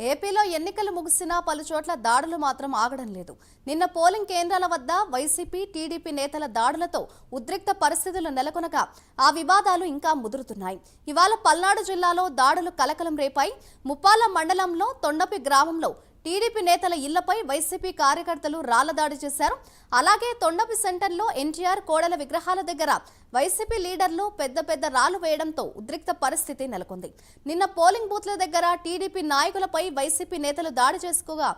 ఏపీలో ఎన్నికలు ముగిసినా పలు చోట్ల దాడులు మాత్రం ఆగడం లేదు. నిన్న పోలింగ్ కేంద్రాల వద్ద వైసీపీ, టీడీపీ నేతల దాడులతో ఉద్రిక్త పరిస్థితులు నెలకొనగా ఆ వివాదాలు ఇంకా ముదురుతున్నాయి. ఇవాళ పల్నాడు జిల్లాలో దాడులు కలకలం రేపాయి. ముప్పాల మండలంలో తొండపి గ్రామంలో టీడీపీ నేతల ఇళ్లపై వైసీపీ కార్యకర్తలు రాళ్ల దాడి చేశారు. అలాగే తొండపి సెంటర్లో ఎన్టీఆర్, కోడెల విగ్రహాల దగ్గర వైసీపీ లీడర్లు పెద్ద రాళ్లు వేయడంతో ఉద్రిక్త పరిస్థితి నెలకొంది. నిన్న పోలింగ్ బూత్ల దగ్గర టీడీపీ నాయకులపై వైసీపీ నేతలు దాడి చేసుకోగా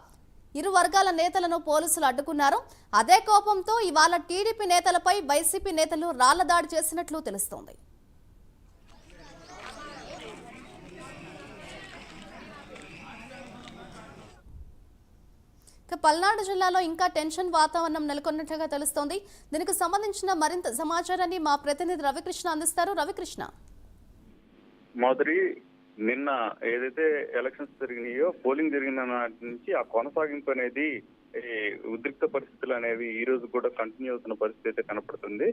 ఇరు వర్గాల నేతలను పోలీసులు అడ్డుకున్నారు. అదే కోపంతో ఇవాళ టీడీపీ నేతలపై వైసీపీ నేతలు రాళ్ల దాడి చేసినట్లు తెలుస్తోంది. పల్నాడు జిల్లాలో ఇంకా టెన్షన్ వాతావరణం నెలకొన్నట్లుగా తెలుస్తోంది. దీనికి సంబంధించిన మరింత సమాచారాన్ని మా ప్రతినిధి రవికృష్ణ అందిస్తారు. రవికృష్ణ, మాధురి, నిన్న ఏదైతే ఎలక్షన్స్ జరిగినాయో పోలింగ్ జరిగిన నాటి నుంచి ఆ కొనసాగింపు అనేది ఉద్రిక్త పరిస్థితులు అనేవి ఈ రోజు కూడా కంటిన్యూ అవుతున్న పరిస్థితి అయితే కనపడుతుంది.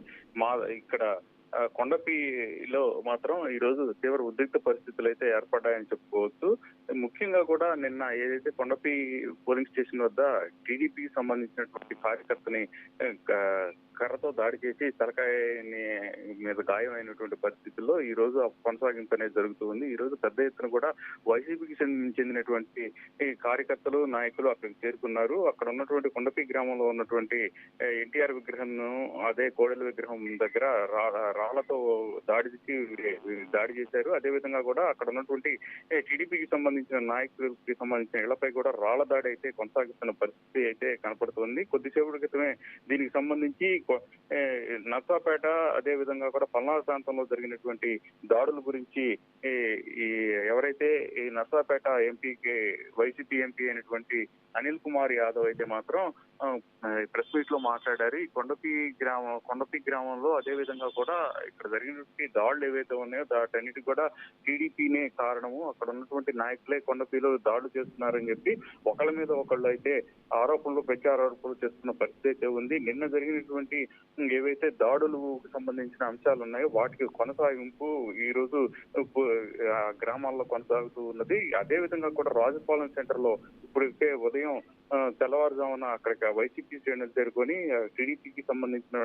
ఇక్కడ కొండపిలో మాత్రం ఈ రోజు తీవ్ర ఉద్రిక్త పరిస్థితులు అయితే ఏర్పడ్డాయని చెప్పుకోవచ్చు. ముఖ్యంగా కూడా నిన్న ఏదైతే కొండపి పోలింగ్ స్టేషన్ వద్ద టీడీపీకి సంబంధించినటువంటి కార్యకర్తని కర్రతో దాడి చేసి తలకాయని మీద గాయమైనటువంటి పరిస్థితుల్లో ఈ రోజు కొనసాగింపు అనేది జరుగుతుంది. ఈ రోజు పెద్ద ఎత్తున కూడా వైసీపీకి చెందినటువంటి కార్యకర్తలు, నాయకులు అక్కడికి చేరుకున్నారు. అక్కడ ఉన్నటువంటి కొండపి గ్రామంలో ఉన్నటువంటి ఎన్టీఆర్ విగ్రహం, అదే కోడెల విగ్రహం దగ్గర రాళ్లతో దాడి చేశారు. అదే విధంగా కూడా అక్కడ ఉన్నటువంటి టీడీపీకి సంబంధించిన నాయకులకి సంబంధించిన ఇళ్లపై కూడా రాళ్ల దాడి అయితే కొనసాగిస్తున్న పరిస్థితి అయితే కనపడుతుంది. కొద్దిసేపటి క్రితమే దీనికి సంబంధించి నర్సాపేట, అదే విధంగా కూడా పల్నాడు ప్రాంతంలో జరిగినటువంటి దాడుల గురించి ఎవరైతే ఈ నర్సాపేట ఎంపీకి వైసీపీ ఎంపీ అయినటువంటి అనిల్ కుమార్ యాదవ్ అయితే మాత్రం ప్రెస్ మీట్ లో మాట్లాడారు. ఈ కొండపి గ్రామంలో అదే విధంగా కూడా ఇక్కడ జరిగినటువంటి దాడులు ఏవైతే ఉన్నాయో వాటన్నిటి కూడా టీడీపీనే కారణము, అక్కడ ఉన్నటువంటి నాయకులే కొండపిలో దాడులు చేస్తున్నారని చెప్పి ఒకళ్ళ మీద ఒకళ్ళు అయితే ప్రత్యారోపణలు చేస్తున్న పరిస్థితి అయితే ఉంది. నిన్న జరిగినటువంటి ఏవైతే దాడులకు సంబంధించిన అంశాలు ఉన్నాయో వాటికి కొనసాగింపు ఈ రోజు గ్రామాల్లో కొనసాగుతూ ఉన్నది. అదే విధంగా కూడా రాజపాలెం సెంటర్ లో ఇప్పటికే ఉదయం తెల్లవారుజామున అక్కడికి వైసీపీ శ్రేణులు చేరుకొని టీడీపీకి సంబంధించిన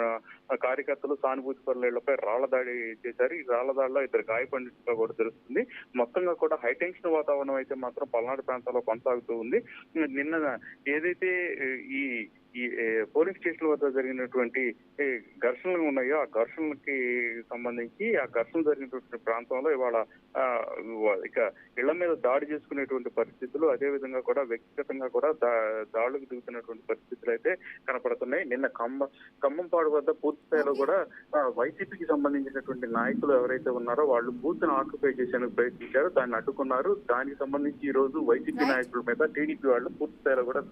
కార్యకర్తలు, సానుభూతి పరులపై రాళ్ల దాడి చేశారు. ఈ రాళ్ల దాడిలో ఇద్దరు గాయపడినట్టుగా కూడా తెలుస్తుంది. మొత్తంగా కూడా హైటెన్షన్ వాతావరణం అయితే మాత్రం పల్నాడు ప్రాంతాల్లో కొనసాగుతూ ఉంది. నిన్న ఏదైతే ఈ పోలింగ్ స్టేషన్ వద్ద జరిగినటువంటి ఘర్షణలు ఉన్నాయో ఆ ఘర్షణలకి సంబంధించి ఆ ఘర్షణ జరిగినటువంటి ప్రాంతంలో ఇవాళ ఇక ఇళ్ల మీద దాడి చేసుకునేటువంటి పరిస్థితులు, అదే విధంగా కూడా వ్యక్తిగతంగా కూడా దాడులకు దిగుతున్నటువంటి పరిస్థితులు అయితే కనపడుతున్నాయి. నిన్న ఖమ్మంపాడు వద్ద పూర్తి స్థాయిలో కూడా వైసీపీకి సంబంధించినటువంటి నాయకులు ఎవరైతే ఉన్నారో వాళ్ళు బూత్ ను ఆక్యుపై చేసేందుకు ప్రయత్నించారు, దాన్ని అడ్డుకున్నారు. దానికి సంబంధించి ఈ రోజు వైసీపీ నాయకుల మీద టీడీపీ వాళ్ళు పూర్తి స్థాయిలో కూడా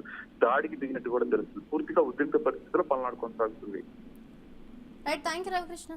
దాడికి దిగినట్టు కూడా తెలుస్తుంది. పూర్తిగా ఉద్రిక్త పరిస్థితుల్లో పల్నాడు కొనసాగుతుంది. Right, thank you Ravikrishna.